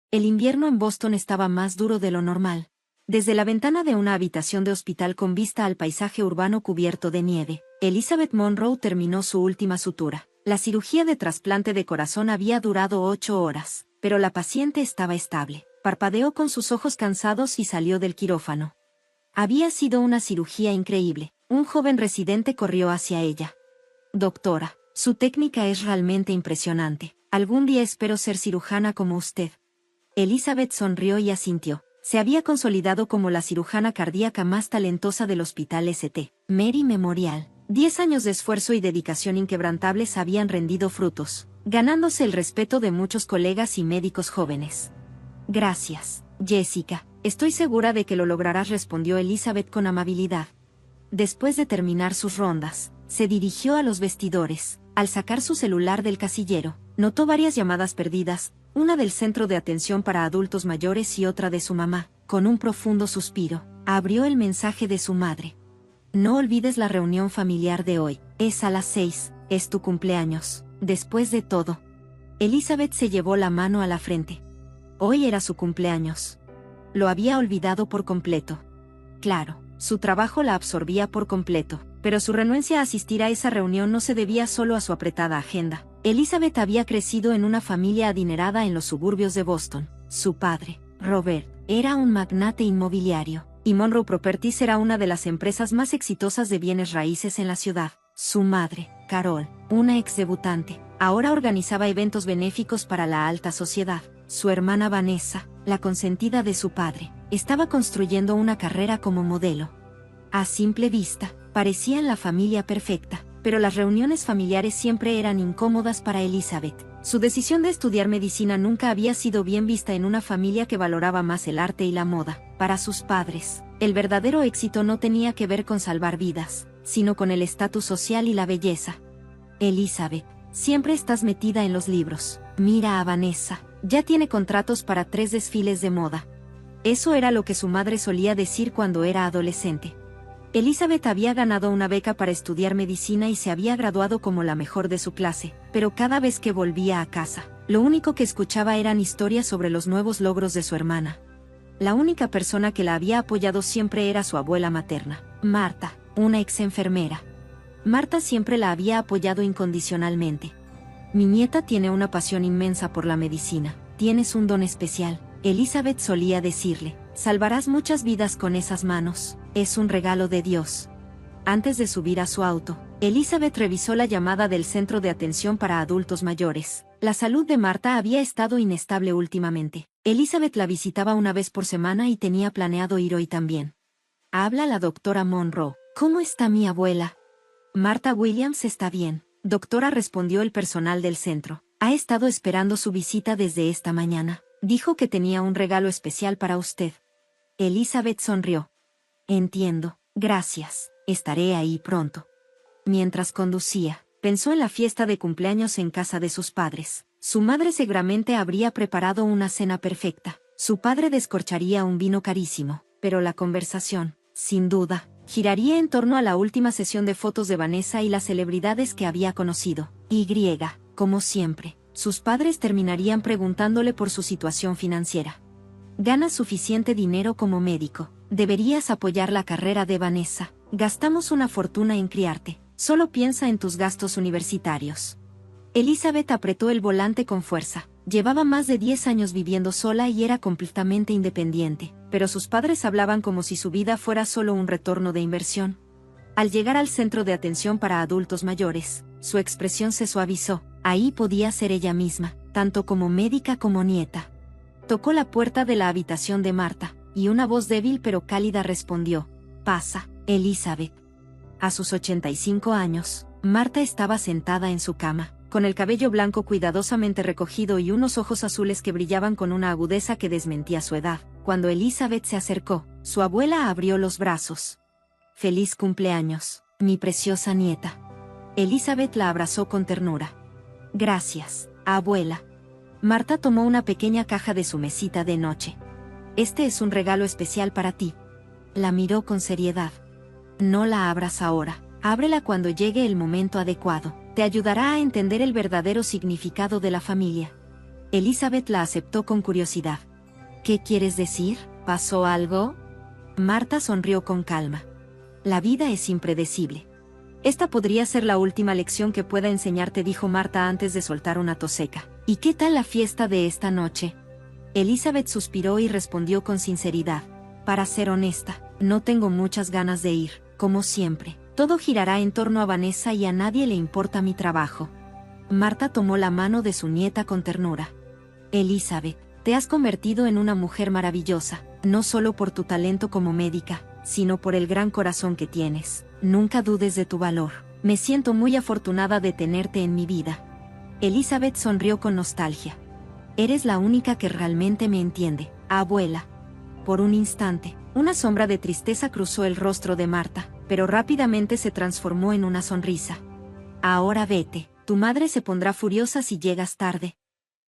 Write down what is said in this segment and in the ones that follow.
El invierno en Boston estaba más duro de lo normal. Desde la ventana de una habitación de hospital con vista al paisaje urbano cubierto de nieve, Elizabeth Monroe terminó su última sutura. La cirugía de trasplante de corazón había durado 8 horas, pero la paciente estaba estable. Parpadeó con sus ojos cansados y salió del quirófano. Había sido una cirugía increíble. Un joven residente corrió hacia ella. Doctora, su técnica es realmente impresionante. Algún día espero ser cirujana como usted. Elizabeth sonrió y asintió. Se había consolidado como la cirujana cardíaca más talentosa del Hospital St. Mary Memorial. 10 años de esfuerzo y dedicación inquebrantables habían rendido frutos, ganándose el respeto de muchos colegas y médicos jóvenes. Gracias, Jessica. Estoy segura de que lo lograrás, respondió Elizabeth con amabilidad. Después de terminar sus rondas, se dirigió a los vestidores. Al sacar su celular del casillero, notó varias llamadas perdidas, una del Centro de Atención para Adultos Mayores y otra de su mamá. Con un profundo suspiro, abrió el mensaje de su madre. No olvides la reunión familiar de hoy. Es a las 6, es tu cumpleaños. Después de todo. Elizabeth se llevó la mano a la frente. Hoy era su cumpleaños. Lo había olvidado por completo. Claro, su trabajo la absorbía por completo, pero su renuencia a asistir a esa reunión no se debía solo a su apretada agenda. Elizabeth había crecido en una familia adinerada en los suburbios de Boston. Su padre, Robert, era un magnate inmobiliario, y Monroe Properties era una de las empresas más exitosas de bienes raíces en la ciudad. Su madre, Carol, una ex debutante, ahora organizaba eventos benéficos para la alta sociedad. Su hermana Vanessa, la consentida de su padre, estaba construyendo una carrera como modelo. A simple vista, parecían la familia perfecta, pero las reuniones familiares siempre eran incómodas para Elizabeth. Su decisión de estudiar medicina nunca había sido bien vista en una familia que valoraba más el arte y la moda. Para sus padres, el verdadero éxito no tenía que ver con salvar vidas, sino con el estatus social y la belleza. Elizabeth, siempre estás metida en los libros. Mira a Vanessa, ya tiene contratos para 3 desfiles de moda. Eso era lo que su madre solía decir cuando era adolescente. Elizabeth había ganado una beca para estudiar medicina y se había graduado como la mejor de su clase, pero cada vez que volvía a casa, lo único que escuchaba eran historias sobre los nuevos logros de su hermana. La única persona que la había apoyado siempre era su abuela materna, Marta, una ex enfermera. Marta siempre la había apoyado incondicionalmente. Mi nieta tiene una pasión inmensa por la medicina. Tienes un don especial, Elizabeth solía decirle. Salvarás muchas vidas con esas manos. Es un regalo de Dios. Antes de subir a su auto, Elizabeth revisó la llamada del Centro de Atención para Adultos Mayores. La salud de Marta había estado inestable últimamente. Elizabeth la visitaba una vez por semana y tenía planeado ir hoy también. Habla la doctora Monroe. ¿Cómo está mi abuela? Marta Williams está bien, doctora, respondió el personal del centro. Ha estado esperando su visita desde esta mañana. Dijo que tenía un regalo especial para usted. Elizabeth sonrió. Entiendo, gracias, estaré ahí pronto. Mientras conducía, pensó en la fiesta de cumpleaños en casa de sus padres. Su madre seguramente habría preparado una cena perfecta. Su padre descorcharía un vino carísimo, pero la conversación, sin duda, giraría en torno a la última sesión de fotos de Vanessa y las celebridades que había conocido. Como siempre, sus padres terminarían preguntándole por su situación financiera. Ganas suficiente dinero como médico. Deberías apoyar la carrera de Vanessa. Gastamos una fortuna en criarte. Solo piensa en tus gastos universitarios. Elizabeth apretó el volante con fuerza. Llevaba más de 10 años viviendo sola y era completamente independiente, pero sus padres hablaban como si su vida fuera solo un retorno de inversión. Al llegar al Centro de Atención para Adultos Mayores, su expresión se suavizó. Ahí podía ser ella misma, tanto como médica como nieta. Tocó la puerta de la habitación de Marta, y una voz débil pero cálida respondió: «Pasa, Elizabeth». A sus 85 años, Marta estaba sentada en su cama, con el cabello blanco cuidadosamente recogido y unos ojos azules que brillaban con una agudeza que desmentía su edad. Cuando Elizabeth se acercó, su abuela abrió los brazos. «Feliz cumpleaños, mi preciosa nieta». Elizabeth la abrazó con ternura. «Gracias, abuela». Marta tomó una pequeña caja de su mesita de noche. «Este es un regalo especial para ti». La miró con seriedad. «No la abras ahora, ábrela cuando llegue el momento adecuado. Te ayudará a entender el verdadero significado de la familia». Elizabeth la aceptó con curiosidad. ¿Qué quieres decir? ¿Pasó algo? Marta sonrió con calma. La vida es impredecible. Esta podría ser la última lección que pueda enseñarte, dijo Marta antes de soltar una tos seca. ¿Y qué tal la fiesta de esta noche? Elizabeth suspiró y respondió con sinceridad. Para ser honesta, no tengo muchas ganas de ir, como siempre. Todo girará en torno a Vanessa y a nadie le importa mi trabajo. Marta tomó la mano de su nieta con ternura. Elizabeth, te has convertido en una mujer maravillosa, no solo por tu talento como médica, sino por el gran corazón que tienes. Nunca dudes de tu valor. Me siento muy afortunada de tenerte en mi vida. Elizabeth sonrió con nostalgia. Eres la única que realmente me entiende, abuela. Por un instante, una sombra de tristeza cruzó el rostro de Marta, pero rápidamente se transformó en una sonrisa. Ahora vete, tu madre se pondrá furiosa si llegas tarde.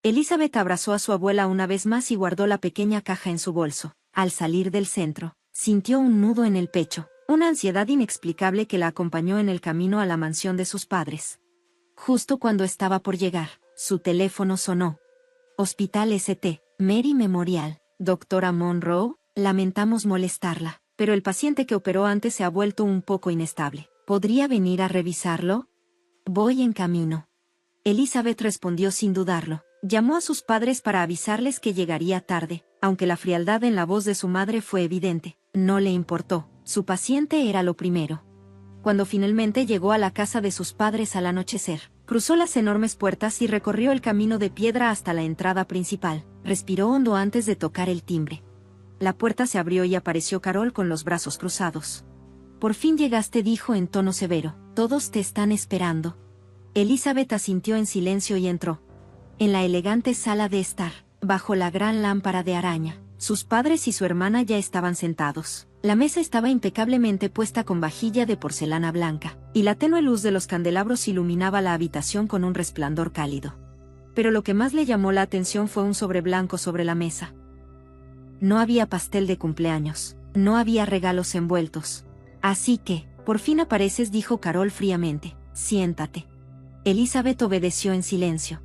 Elizabeth abrazó a su abuela una vez más y guardó la pequeña caja en su bolso. Al salir del centro, sintió un nudo en el pecho, una ansiedad inexplicable que la acompañó en el camino a la mansión de sus padres. Justo cuando estaba por llegar, su teléfono sonó. Hospital St. Mary Memorial. Doctora Monroe, lamentamos molestarla, pero el paciente que operó antes se ha vuelto un poco inestable. ¿Podría venir a revisarlo? Voy en camino. Elizabeth respondió sin dudarlo. Llamó a sus padres para avisarles que llegaría tarde, aunque la frialdad en la voz de su madre fue evidente. No le importó, su paciente era lo primero. Cuando finalmente llegó a la casa de sus padres al anochecer, cruzó las enormes puertas y recorrió el camino de piedra hasta la entrada principal. Respiró hondo antes de tocar el timbre. La puerta se abrió y apareció Carol con los brazos cruzados. Por fin llegaste, dijo en tono severo. Todos te están esperando. Elizabeth asintió en silencio y entró. En la elegante sala de estar, bajo la gran lámpara de araña, sus padres y su hermana ya estaban sentados. La mesa estaba impecablemente puesta con vajilla de porcelana blanca, y la tenue luz de los candelabros iluminaba la habitación con un resplandor cálido. Pero lo que más le llamó la atención fue un sobre blanco sobre la mesa. No había pastel de cumpleaños, no había regalos envueltos. Así que, por fin apareces, dijo Carol fríamente. Siéntate. Elizabeth obedeció en silencio.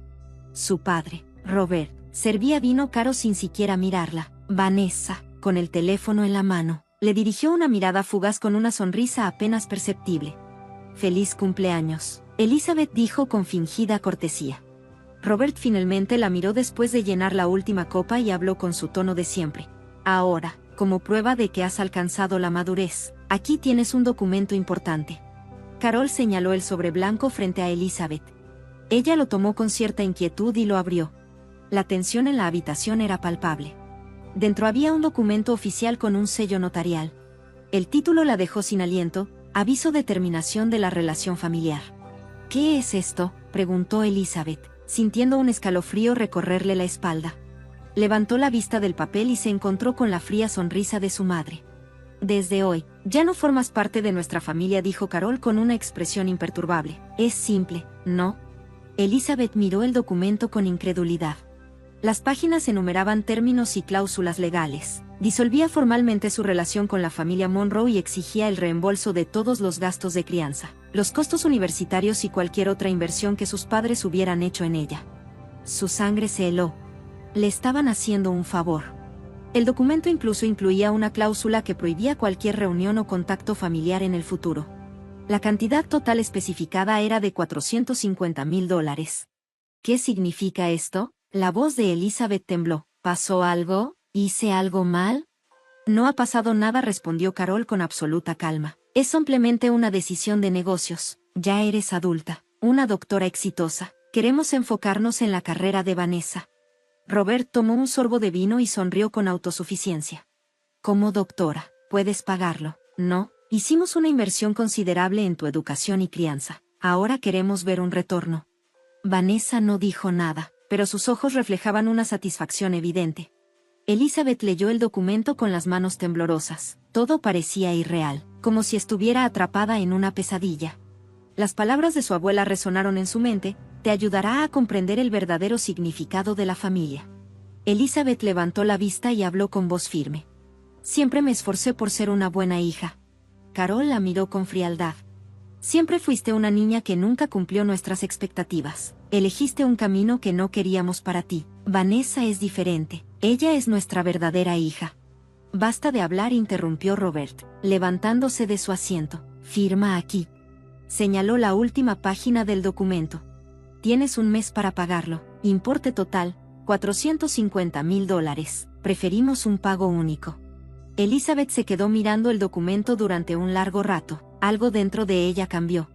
Su padre, Robert, servía vino caro sin siquiera mirarla. Vanessa, con el teléfono en la mano, le dirigió una mirada fugaz con una sonrisa apenas perceptible. Feliz cumpleaños, Elizabeth dijo con fingida cortesía. Robert finalmente la miró después de llenar la última copa y habló con su tono de siempre. Ahora, como prueba de que has alcanzado la madurez, aquí tienes un documento importante. Carol señaló el sobre blanco frente a Elizabeth. Ella lo tomó con cierta inquietud y lo abrió. La tensión en la habitación era palpable. Dentro había un documento oficial con un sello notarial. El título la dejó sin aliento: Aviso de terminación de la relación familiar. ¿Qué es esto?, preguntó Elizabeth, sintiendo un escalofrío recorrerle la espalda. Levantó la vista del papel y se encontró con la fría sonrisa de su madre. Desde hoy, ya no formas parte de nuestra familia, dijo Carol con una expresión imperturbable. Es simple, ¿no? Elizabeth miró el documento con incredulidad. Las páginas enumeraban términos y cláusulas legales. Disolvía formalmente su relación con la familia Monroe y exigía el reembolso de todos los gastos de crianza, los costos universitarios y cualquier otra inversión que sus padres hubieran hecho en ella. Su sangre se heló. Le estaban haciendo un favor. El documento incluso incluía una cláusula que prohibía cualquier reunión o contacto familiar en el futuro. La cantidad total especificada era de $450,000. ¿Qué significa esto? La voz de Elizabeth tembló. ¿Pasó algo? ¿Hice algo mal? No ha pasado nada, respondió Carol con absoluta calma. Es simplemente una decisión de negocios. Ya eres adulta, una doctora exitosa. Queremos enfocarnos en la carrera de Vanessa. Robert tomó un sorbo de vino y sonrió con autosuficiencia. Como doctora, puedes pagarlo, ¿no? Hicimos una inversión considerable en tu educación y crianza. Ahora queremos ver un retorno. Vanessa no dijo nada, pero sus ojos reflejaban una satisfacción evidente. Elizabeth leyó el documento con las manos temblorosas. Todo parecía irreal, como si estuviera atrapada en una pesadilla. Las palabras de su abuela resonaron en su mente: te ayudará a comprender el verdadero significado de la familia. Elizabeth levantó la vista y habló con voz firme. Siempre me esforcé por ser una buena hija. Carol la miró con frialdad. Siempre fuiste una niña que nunca cumplió nuestras expectativas. Elegiste un camino que no queríamos para ti. Vanessa es diferente. Ella es nuestra verdadera hija. Basta de hablar, interrumpió Robert, levantándose de su asiento. Firma aquí. Señaló la última página del documento. Tienes un mes para pagarlo. Importe total, $450,000. Preferimos un pago único. Elizabeth se quedó mirando el documento durante un largo rato. Algo dentro de ella cambió.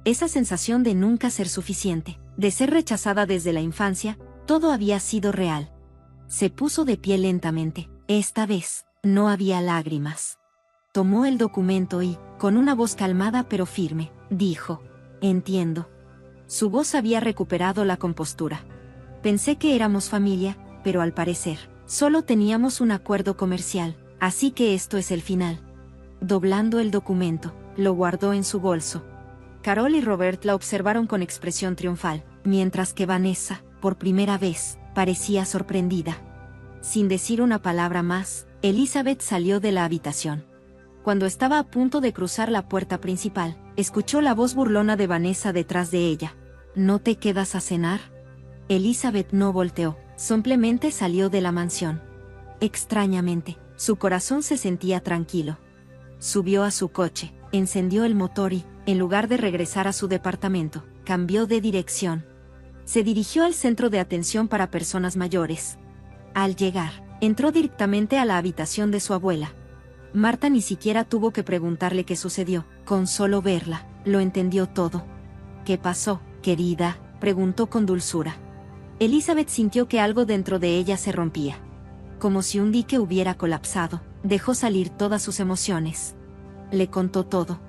Esa sensación de nunca ser suficiente, de ser rechazada desde la infancia, todo había sido real. Se puso de pie lentamente. Esta vez, no había lágrimas. Tomó el documento y, con una voz calmada pero firme, dijo: entiendo. Su voz había recuperado la compostura. Pensé que éramos familia, pero al parecer, solo teníamos un acuerdo comercial, así que esto es el final. Doblando el documento, lo guardó en su bolso. Carol y Robert la observaron con expresión triunfal, mientras que Vanessa, por primera vez, parecía sorprendida. Sin decir una palabra más, Elizabeth salió de la habitación. Cuando estaba a punto de cruzar la puerta principal, escuchó la voz burlona de Vanessa detrás de ella. ¿No te quedas a cenar? Elizabeth no volteó, simplemente salió de la mansión. Extrañamente, su corazón se sentía tranquilo. Subió a su coche, encendió el motor y, en lugar de regresar a su departamento, cambió de dirección. Se dirigió al centro de atención para personas mayores. Al llegar, entró directamente a la habitación de su abuela. Marta ni siquiera tuvo que preguntarle qué sucedió, con solo verla, lo entendió todo. ¿Qué pasó, querida?, preguntó con dulzura. Elizabeth sintió que algo dentro de ella se rompía. Como si un dique hubiera colapsado, dejó salir todas sus emociones. Le contó todo.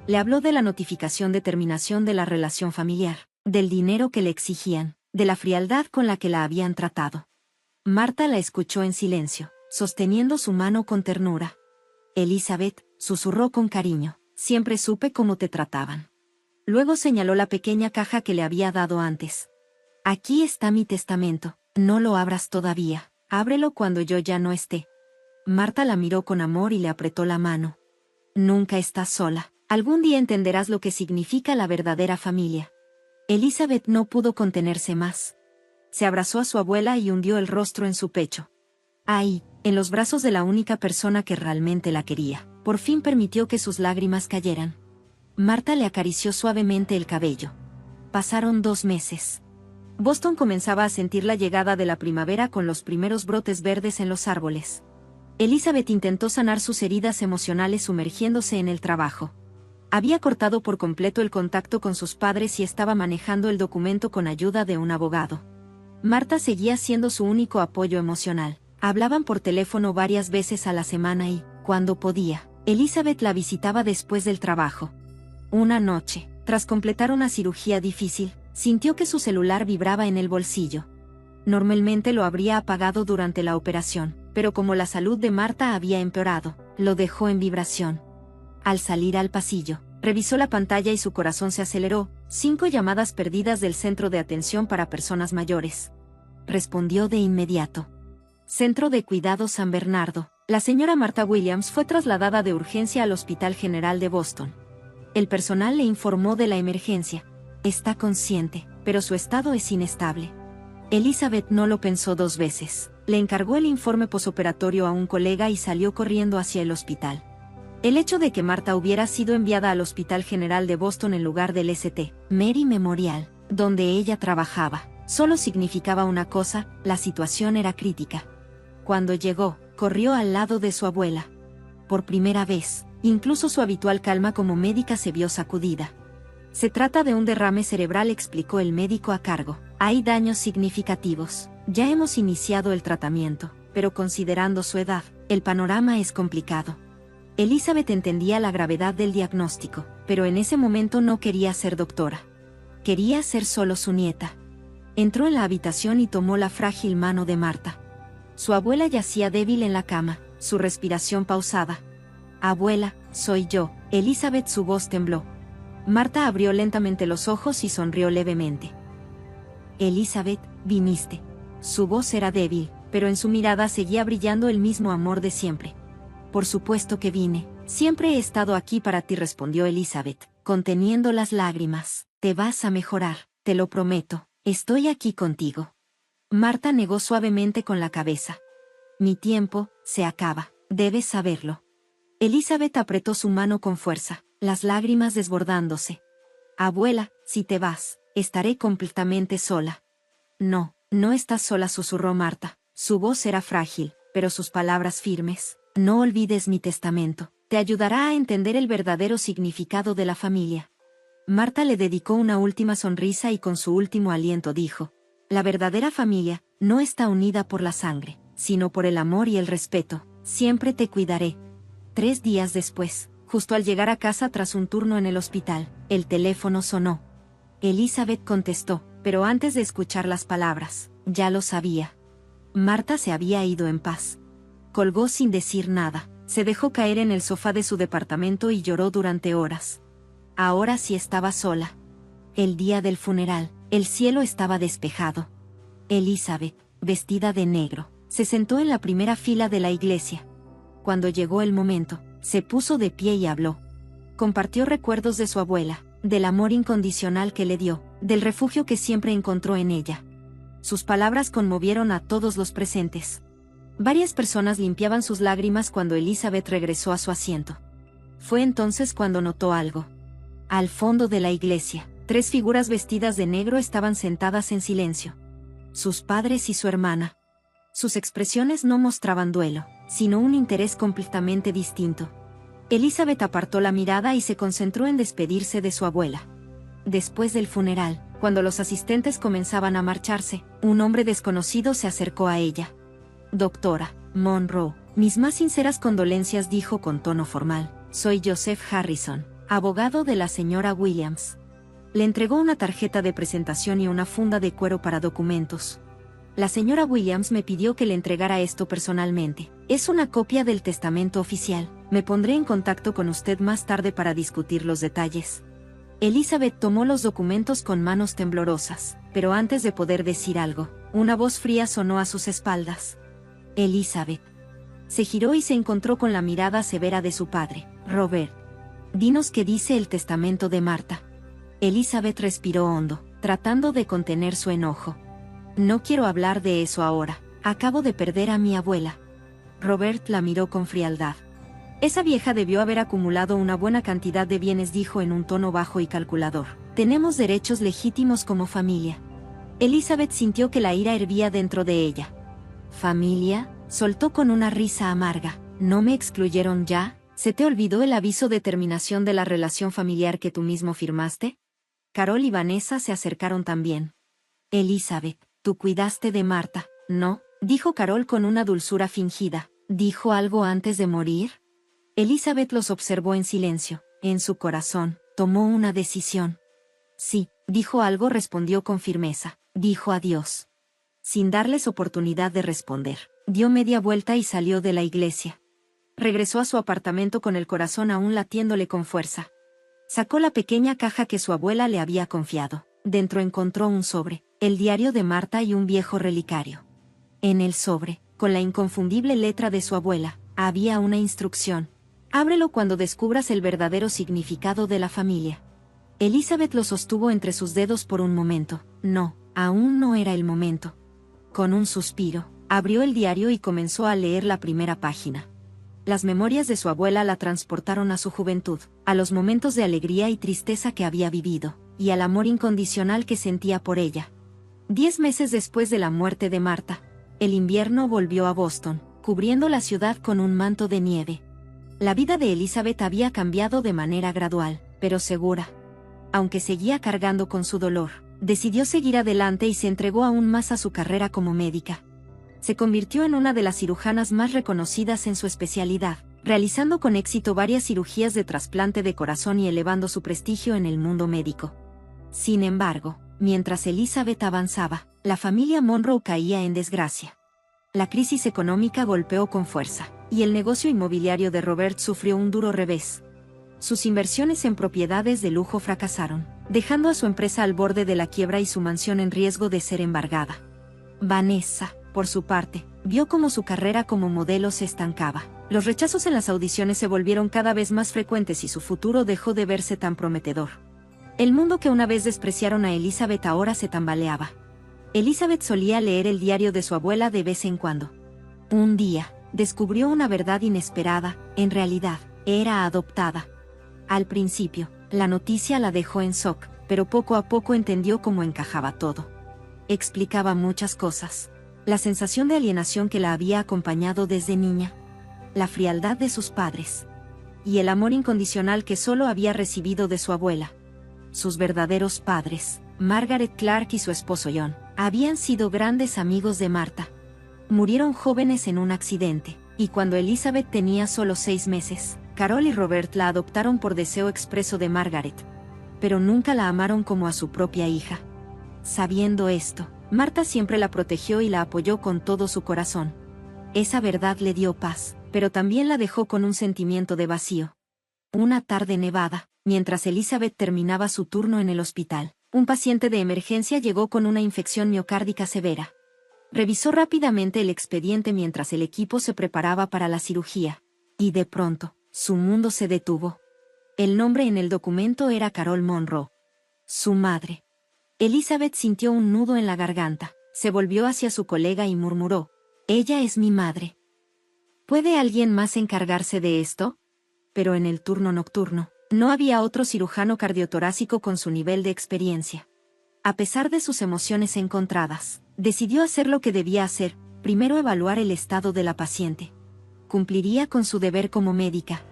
Le habló de la notificación de terminación de la relación familiar, del dinero que le exigían, de la frialdad con la que la habían tratado. Marta la escuchó en silencio, sosteniendo su mano con ternura. Elizabeth, susurró con cariño, siempre supe cómo te trataban. Luego señaló la pequeña caja que le había dado antes. Aquí está mi testamento, no lo abras todavía, ábrelo cuando yo ya no esté. Marta la miró con amor y le apretó la mano. Nunca estás sola, algún día entenderás lo que significa la verdadera familia. Elizabeth no pudo contenerse más. Se abrazó a su abuela y hundió el rostro en su pecho. Ahí, en los brazos de la única persona que realmente la quería, por fin permitió que sus lágrimas cayeran. Marta le acarició suavemente el cabello. Pasaron 2 meses. Boston comenzaba a sentir la llegada de la primavera con los primeros brotes verdes en los árboles. Elizabeth intentó sanar sus heridas emocionales sumergiéndose en el trabajo. Había cortado por completo el contacto con sus padres y estaba manejando el documento con ayuda de un abogado. Marta seguía siendo su único apoyo emocional. Hablaban por teléfono varias veces a la semana y, cuando podía, Elizabeth la visitaba después del trabajo. Una noche, tras completar una cirugía difícil, sintió que su celular vibraba en el bolsillo. Normalmente lo habría apagado durante la operación, pero como la salud de Marta había empeorado, lo dejó en vibración. Al salir al pasillo, revisó la pantalla y su corazón se aceleró. 5 llamadas perdidas del Centro de Atención para Personas Mayores. Respondió de inmediato. Centro de Cuidado San Bernardo. La señora Martha Williams fue trasladada de urgencia al Hospital General de Boston. El personal le informó de la emergencia. Está consciente, pero su estado es inestable. Elizabeth no lo pensó 2 veces. Le encargó el informe posoperatorio a un colega y salió corriendo hacia el hospital. El hecho de que Marta hubiera sido enviada al Hospital General de Boston en lugar del St. Mary Memorial, donde ella trabajaba, solo significaba una cosa: la situación era crítica. Cuando llegó, corrió al lado de su abuela. Por primera vez, incluso su habitual calma como médica se vio sacudida. Se trata de un derrame cerebral, explicó el médico a cargo. Hay daños significativos. Ya hemos iniciado el tratamiento, pero considerando su edad, el panorama es complicado. Elizabeth entendía la gravedad del diagnóstico, pero en ese momento no quería ser doctora. Quería ser solo su nieta. Entró en la habitación y tomó la frágil mano de Marta. Su abuela yacía débil en la cama, su respiración pausada. Abuela, soy yo. Elizabeth, su voz tembló. Marta abrió lentamente los ojos y sonrió levemente. Elizabeth, viniste. Su voz era débil, pero en su mirada seguía brillando el mismo amor de siempre. Por supuesto que vine. Siempre he estado aquí para ti, respondió Elizabeth, conteniendo las lágrimas. Te vas a mejorar, te lo prometo. Estoy aquí contigo. Marta negó suavemente con la cabeza. Mi tiempo se acaba, debes saberlo. Elizabeth apretó su mano con fuerza, las lágrimas desbordándose. Abuela, si te vas, estaré completamente sola. No, no estás sola, susurró Marta. Su voz era frágil, pero sus palabras firmes. No olvides mi testamento. Te ayudará a entender el verdadero significado de la familia. Marta le dedicó una última sonrisa y con su último aliento dijo: la verdadera familia no está unida por la sangre, sino por el amor y el respeto. Siempre te cuidaré. 3 días después, justo al llegar a casa tras un turno en el hospital, el teléfono sonó. Elizabeth contestó, pero antes de escuchar las palabras, ya lo sabía. Marta se había ido en paz. Colgó sin decir nada, se dejó caer en el sofá de su departamento y lloró durante horas. Ahora sí estaba sola. El día del funeral, el cielo estaba despejado. Elizabeth, vestida de negro, se sentó en la primera fila de la iglesia. Cuando llegó el momento, se puso de pie y habló. Compartió recuerdos de su abuela, del amor incondicional que le dio, del refugio que siempre encontró en ella. Sus palabras conmovieron a todos los presentes. Varias personas limpiaban sus lágrimas cuando Elizabeth regresó a su asiento. Fue entonces cuando notó algo. Al fondo de la iglesia, 3 figuras vestidas de negro estaban sentadas en silencio. Sus padres y su hermana. Sus expresiones no mostraban duelo, sino un interés completamente distinto. Elizabeth apartó la mirada y se concentró en despedirse de su abuela. Después del funeral, cuando los asistentes comenzaban a marcharse, un hombre desconocido se acercó a ella. Doctora Monroe, mis más sinceras condolencias, dijo con tono formal. Soy Joseph Harrison, abogado de la señora Williams. Le entregó una tarjeta de presentación y una funda de cuero para documentos. La señora Williams me pidió que le entregara esto personalmente. Es una copia del testamento oficial. Me pondré en contacto con usted más tarde para discutir los detalles. Elizabeth tomó los documentos con manos temblorosas, pero antes de poder decir algo, una voz fría sonó a sus espaldas. Elizabeth. Se giró y se encontró con la mirada severa de su padre. Robert. Dinos qué dice el testamento de Marta. Elizabeth respiró hondo, tratando de contener su enojo. No quiero hablar de eso ahora. Acabo de perder a mi abuela. Robert la miró con frialdad. Esa vieja debió haber acumulado una buena cantidad de bienes, dijo en un tono bajo y calculador. Tenemos derechos legítimos como familia. Elizabeth sintió que la ira hervía dentro de ella. ¿Familia? Soltó con una risa amarga. ¿No me excluyeron ya? ¿Se te olvidó el aviso de terminación de la relación familiar que tú mismo firmaste? Carol y Vanessa se acercaron también. Elizabeth, tú cuidaste de Marta, ¿no? Dijo Carol con una dulzura fingida. ¿Dijo algo antes de morir? Elizabeth los observó en silencio. En su corazón, tomó una decisión. Sí, dijo algo, respondió con firmeza. Dijo adiós. Sin darles oportunidad de responder, dio media vuelta y salió de la iglesia. Regresó a su apartamento con el corazón aún latiéndole con fuerza. Sacó la pequeña caja que su abuela le había confiado. Dentro encontró un sobre, el diario de Marta y un viejo relicario. En el sobre, con la inconfundible letra de su abuela, había una instrucción. Ábrelo cuando descubras el verdadero significado de la familia. Elizabeth lo sostuvo entre sus dedos por un momento. No, aún no era el momento. Con un suspiro, abrió el diario y comenzó a leer la primera página. Las memorias de su abuela la transportaron a su juventud, a los momentos de alegría y tristeza que había vivido, y al amor incondicional que sentía por ella. 10 meses después de la muerte de Marta, el invierno volvió a Boston, cubriendo la ciudad con un manto de nieve. La vida de Elizabeth había cambiado de manera gradual, pero segura. Aunque seguía cargando con su dolor, decidió seguir adelante y se entregó aún más a su carrera como médica. Se convirtió en una de las cirujanas más reconocidas en su especialidad, realizando con éxito varias cirugías de trasplante de corazón y elevando su prestigio en el mundo médico. Sin embargo, mientras Elizabeth avanzaba, la familia Monroe caía en desgracia. La crisis económica golpeó con fuerza, y el negocio inmobiliario de Robert sufrió un duro revés. Sus inversiones en propiedades de lujo fracasaron, dejando a su empresa al borde de la quiebra y su mansión en riesgo de ser embargada. Vanessa, por su parte, vio cómo su carrera como modelo se estancaba. Los rechazos en las audiciones se volvieron cada vez más frecuentes y su futuro dejó de verse tan prometedor. El mundo que una vez despreciaron a Elizabeth ahora se tambaleaba. Elizabeth solía leer el diario de su abuela de vez en cuando. Un día, descubrió una verdad inesperada: en realidad, era adoptada. Al principio, la noticia la dejó en shock, pero poco a poco entendió cómo encajaba todo. Explicaba muchas cosas. La sensación de alienación que la había acompañado desde niña, la frialdad de sus padres, y el amor incondicional que solo había recibido de su abuela. Sus verdaderos padres, Margaret Clark y su esposo John, habían sido grandes amigos de Martha. Murieron jóvenes en un accidente, y cuando Elizabeth tenía solo 6 meses, Carol y Robert la adoptaron por deseo expreso de Margaret. Pero nunca la amaron como a su propia hija. Sabiendo esto, Martha siempre la protegió y la apoyó con todo su corazón. Esa verdad le dio paz, pero también la dejó con un sentimiento de vacío. Una tarde nevada, mientras Elizabeth terminaba su turno en el hospital, un paciente de emergencia llegó con una infección miocárdica severa. Revisó rápidamente el expediente mientras el equipo se preparaba para la cirugía. Y de pronto, su mundo se detuvo. El nombre en el documento era Carol Monroe. Su madre. Elizabeth sintió un nudo en la garganta, se volvió hacia su colega y murmuró: «Ella es mi madre. ¿Puede alguien más encargarse de esto?». Pero en el turno nocturno, no había otro cirujano cardiotorácico con su nivel de experiencia. A pesar de sus emociones encontradas, decidió hacer lo que debía hacer: primero evaluar el estado de la paciente. Cumpliría con su deber como médica.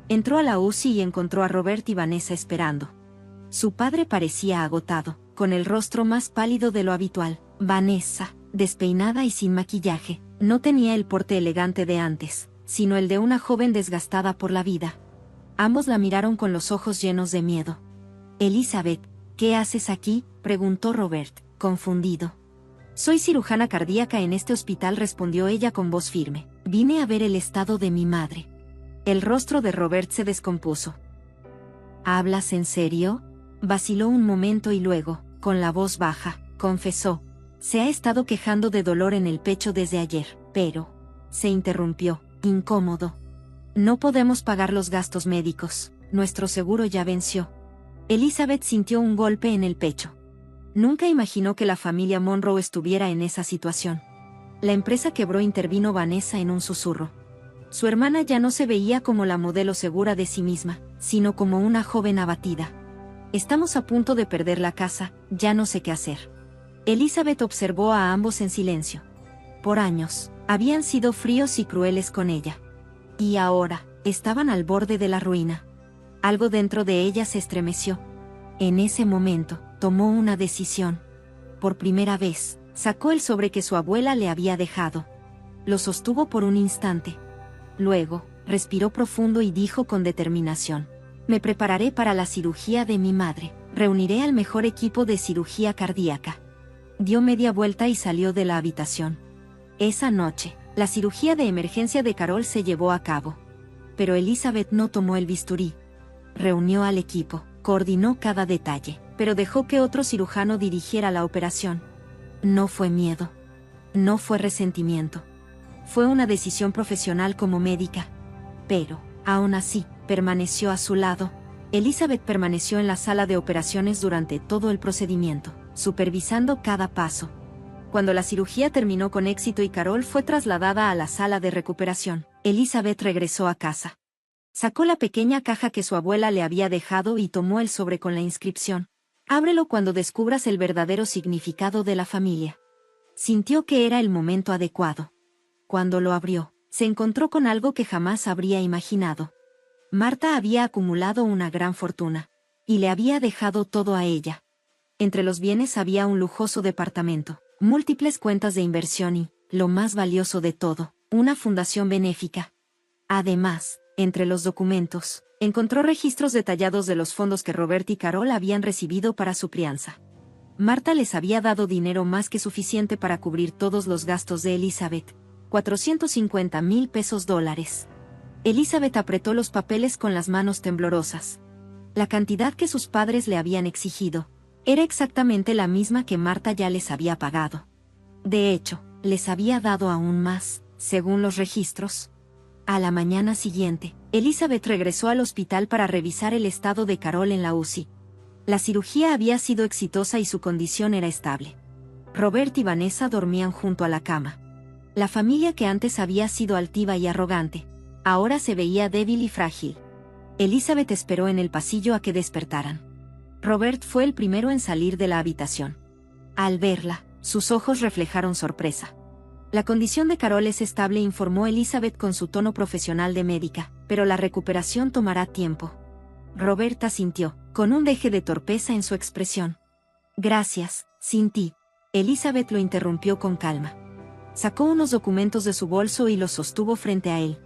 Entró a la UCI y encontró a Robert y Vanessa esperando. Su padre parecía agotado, con el rostro más pálido de lo habitual. Vanessa, despeinada y sin maquillaje, no tenía el porte elegante de antes, sino el de una joven desgastada por la vida. Ambos la miraron con los ojos llenos de miedo. «Elizabeth, ¿qué haces aquí?», preguntó Robert, confundido. «Soy cirujana cardíaca en este hospital», respondió ella con voz firme. «Vine a ver el estado de mi madre». El rostro de Robert se descompuso. «¿Hablas en serio?», vaciló un momento y luego, con la voz baja, confesó: «Se ha estado quejando de dolor en el pecho desde ayer, pero…». Se interrumpió, incómodo. «No podemos pagar los gastos médicos, nuestro seguro ya venció». Elizabeth sintió un golpe en el pecho. Nunca imaginó que la familia Monroe estuviera en esa situación. La empresa quebró, intervino Vanessa en un susurro. Su hermana ya no se veía como la modelo segura de sí misma, sino como una joven abatida. «Estamos a punto de perder la casa, ya no sé qué hacer». Elizabeth observó a ambos en silencio. Por años, habían sido fríos y crueles con ella. Y ahora, estaban al borde de la ruina. Algo dentro de ella se estremeció. En ese momento, tomó una decisión. Por primera vez, sacó el sobre que su abuela le había dejado. Lo sostuvo por un instante. Luego, respiró profundo y dijo con determinación: «Me prepararé para la cirugía de mi madre. Reuniré al mejor equipo de cirugía cardíaca». Dio media vuelta y salió de la habitación. Esa noche, la cirugía de emergencia de Carol se llevó a cabo. Pero Elizabeth no tomó el bisturí. Reunió al equipo, coordinó cada detalle, pero dejó que otro cirujano dirigiera la operación. No fue miedo. No fue resentimiento. Fue una decisión profesional como médica. Pero, aún así, permaneció a su lado. Elizabeth permaneció en la sala de operaciones durante todo el procedimiento, supervisando cada paso. Cuando la cirugía terminó con éxito y Carol fue trasladada a la sala de recuperación, Elizabeth regresó a casa. Sacó la pequeña caja que su abuela le había dejado y tomó el sobre con la inscripción: «Ábrelo cuando descubras el verdadero significado de la familia». Sintió que era el momento adecuado. Cuando lo abrió, se encontró con algo que jamás habría imaginado. Martha había acumulado una gran fortuna, y le había dejado todo a ella. Entre los bienes había un lujoso departamento, múltiples cuentas de inversión y, lo más valioso de todo, una fundación benéfica. Además, entre los documentos, encontró registros detallados de los fondos que Robert y Carol habían recibido para su crianza. Martha les había dado dinero más que suficiente para cubrir todos los gastos de Elizabeth, 450,000 pesos dólares. Elizabeth apretó los papeles con las manos temblorosas. La cantidad que sus padres le habían exigido era exactamente la misma que Martha ya les había pagado. De hecho, les había dado aún más, según los registros. A la mañana siguiente, Elizabeth regresó al hospital para revisar el estado de Carol en la UCI. La cirugía había sido exitosa y su condición era estable. Robert y Vanessa dormían junto a la cama. La familia que antes había sido altiva y arrogante, ahora se veía débil y frágil. Elizabeth esperó en el pasillo a que despertaran. Robert fue el primero en salir de la habitación. Al verla, sus ojos reflejaron sorpresa. La condición de Carol es estable, informó Elizabeth con su tono profesional de médica, pero la recuperación tomará tiempo. Robert asintió, con un deje de torpeza en su expresión. Gracias, sin ti. Elizabeth lo interrumpió con calma. Sacó unos documentos de su bolso y los sostuvo frente a él.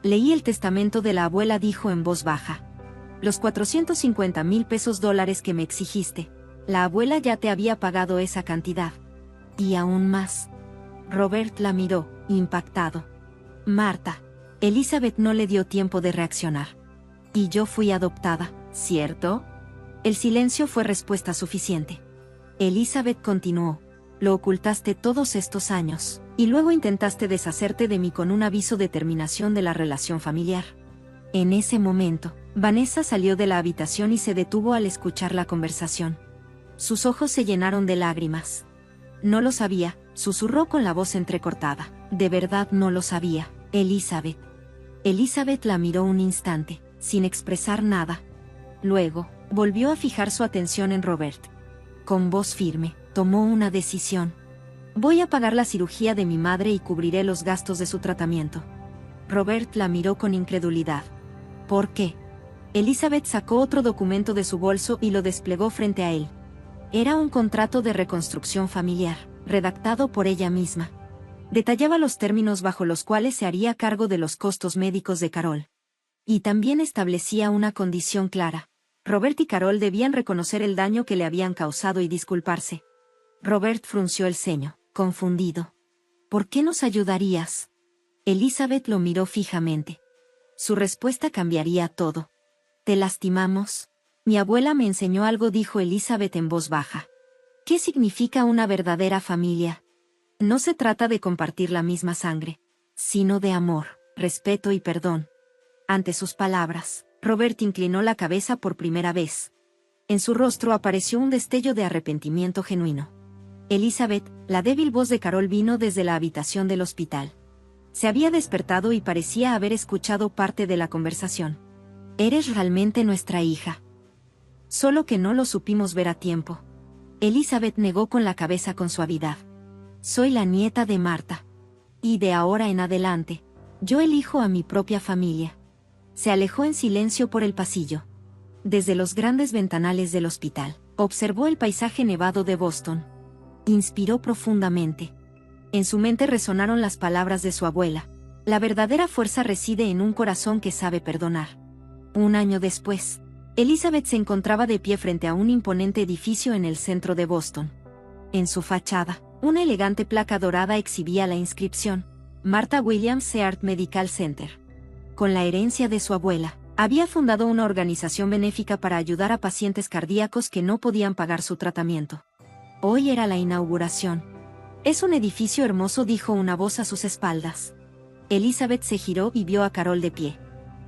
Leí el testamento de la abuela, dijo en voz baja. Los 450,000 pesos dólares que me exigiste. La abuela ya te había pagado esa cantidad. Y aún más. Robert la miró, impactado. Marta. Elizabeth no le dio tiempo de reaccionar. Y yo fui adoptada, ¿cierto? El silencio fue respuesta suficiente. Elizabeth continuó. Lo ocultaste todos estos años, y luego intentaste deshacerte de mí con un aviso de terminación de la relación familiar. En ese momento, Vanessa salió de la habitación y se detuvo al escuchar la conversación. Sus ojos se llenaron de lágrimas. No lo sabía, susurró con la voz entrecortada. De verdad no lo sabía, Elizabeth. Elizabeth la miró un instante, sin expresar nada. Luego, volvió a fijar su atención en Robert. Con voz firme, tomó una decisión. Voy a pagar la cirugía de mi madre y cubriré los gastos de su tratamiento. Robert la miró con incredulidad. ¿Por qué? Elizabeth sacó otro documento de su bolso y lo desplegó frente a él. Era un contrato de reconstrucción familiar, redactado por ella misma. Detallaba los términos bajo los cuales se haría cargo de los costos médicos de Carol. Y también establecía una condición clara. Robert y Carol debían reconocer el daño que le habían causado y disculparse. Robert frunció el ceño, confundido. ¿Por qué nos ayudarías? Elizabeth lo miró fijamente. Su respuesta cambiaría todo. ¿Te lastimamos? Mi abuela me enseñó algo, dijo Elizabeth en voz baja. ¿Qué significa una verdadera familia? No se trata de compartir la misma sangre, sino de amor, respeto y perdón. Ante sus palabras, Robert inclinó la cabeza por primera vez. En su rostro apareció un destello de arrepentimiento genuino. Elizabeth, la débil voz de Carol vino desde la habitación del hospital. Se había despertado y parecía haber escuchado parte de la conversación. Eres realmente nuestra hija. Solo que no lo supimos ver a tiempo. Elizabeth negó con la cabeza con suavidad. Soy la nieta de Marta. Y de ahora en adelante, yo elijo a mi propia familia. Se alejó en silencio por el pasillo. Desde los grandes ventanales del hospital, observó el paisaje nevado de Boston. Inspiró profundamente. En su mente resonaron las palabras de su abuela. La verdadera fuerza reside en un corazón que sabe perdonar. Un año después, Elizabeth se encontraba de pie frente a un imponente edificio en el centro de Boston. En su fachada, una elegante placa dorada exhibía la inscripción: Martha Williams Heart Medical Center. Con la herencia de su abuela, había fundado una organización benéfica para ayudar a pacientes cardíacos que no podían pagar su tratamiento. Hoy era la inauguración. Es un edificio hermoso, dijo una voz a sus espaldas. Elizabeth se giró y vio a Carol de pie.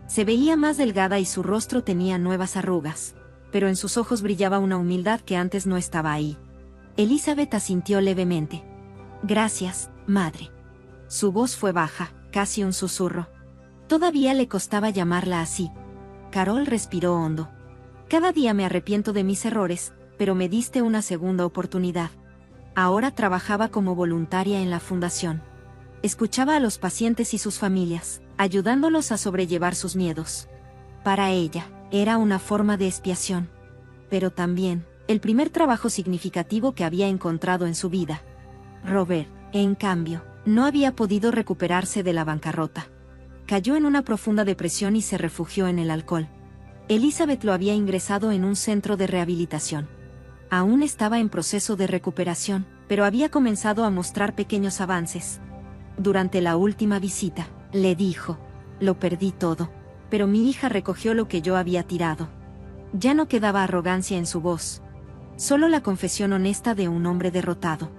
Se veía más delgada y su rostro tenía nuevas arrugas, pero en sus ojos brillaba una humildad que antes no estaba ahí. Elizabeth asintió levemente. Gracias, madre. Su voz fue baja, casi un susurro. Todavía le costaba llamarla así. Carol respiró hondo. Cada día me arrepiento de mis errores, pero me diste una segunda oportunidad. Ahora trabajaba como voluntaria en la fundación. Escuchaba a los pacientes y sus familias, ayudándolos a sobrellevar sus miedos. Para ella, era una forma de expiación. Pero también, el primer trabajo significativo que había encontrado en su vida. Robert, en cambio, no había podido recuperarse de la bancarrota. Cayó en una profunda depresión y se refugió en el alcohol. Elizabeth lo había ingresado en un centro de rehabilitación. Aún estaba en proceso de recuperación, pero había comenzado a mostrar pequeños avances. Durante la última visita, le dijo: lo perdí todo, pero mi hija recogió lo que yo había tirado. Ya no quedaba arrogancia en su voz. Solo la confesión honesta de un hombre derrotado.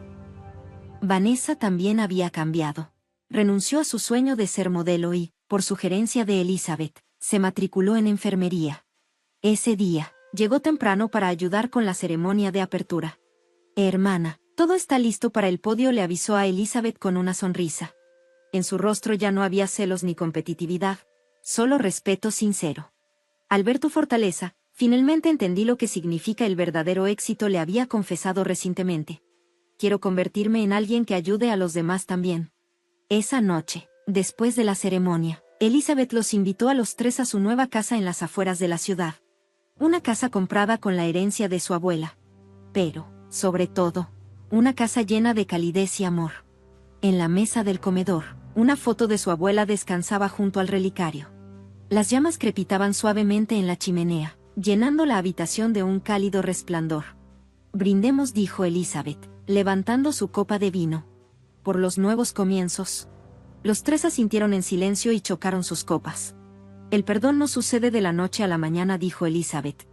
Vanessa también había cambiado. Renunció a su sueño de ser modelo y, por sugerencia de Elizabeth, se matriculó en enfermería. Ese día, llegó temprano para ayudar con la ceremonia de apertura. Hermana, Todo está listo para el podio, le avisó a Elizabeth con una sonrisa. En su rostro ya no había celos ni competitividad, solo respeto sincero. Al ver tu fortaleza, finalmente entendí lo que significa el verdadero éxito, le había confesado recientemente. Quiero convertirme en alguien que ayude a los demás también. Esa noche, después de la ceremonia, Elizabeth los invitó a los tres a su nueva casa en las afueras de la ciudad. Una casa comprada con la herencia de su abuela. Pero, sobre todo, una casa llena de calidez y amor. En la mesa del comedor, una foto de su abuela descansaba junto al relicario. Las llamas crepitaban suavemente en la chimenea, llenando la habitación de un cálido resplandor. Brindemos, dijo Elizabeth, levantando su copa de vino. Por los nuevos comienzos. Los tres asintieron en silencio y chocaron sus copas. El perdón no sucede de la noche a la mañana, dijo Elizabeth.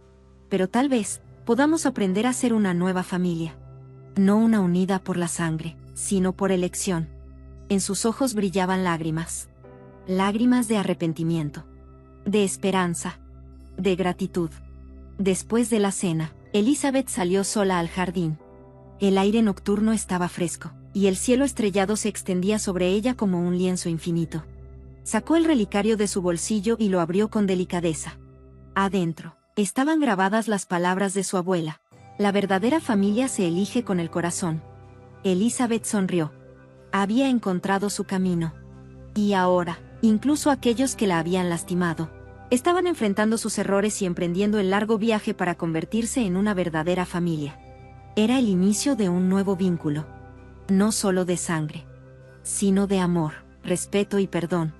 Pero tal vez podamos aprender a ser una nueva familia. No una unida por la sangre, sino por elección. En sus ojos brillaban lágrimas. Lágrimas de arrepentimiento. De esperanza. De gratitud. Después de la cena, Elizabeth salió sola al jardín. El aire nocturno estaba fresco, y el cielo estrellado se extendía sobre ella como un lienzo infinito. Sacó el relicario de su bolsillo y lo abrió con delicadeza. Adentro, estaban grabadas las palabras de su abuela. La verdadera familia se elige con el corazón. Elizabeth sonrió. Había encontrado su camino. Y ahora, incluso aquellos que la habían lastimado, estaban enfrentando sus errores y emprendiendo el largo viaje para convertirse en una verdadera familia. Era el inicio de un nuevo vínculo. No solo de sangre, sino de amor, respeto y perdón.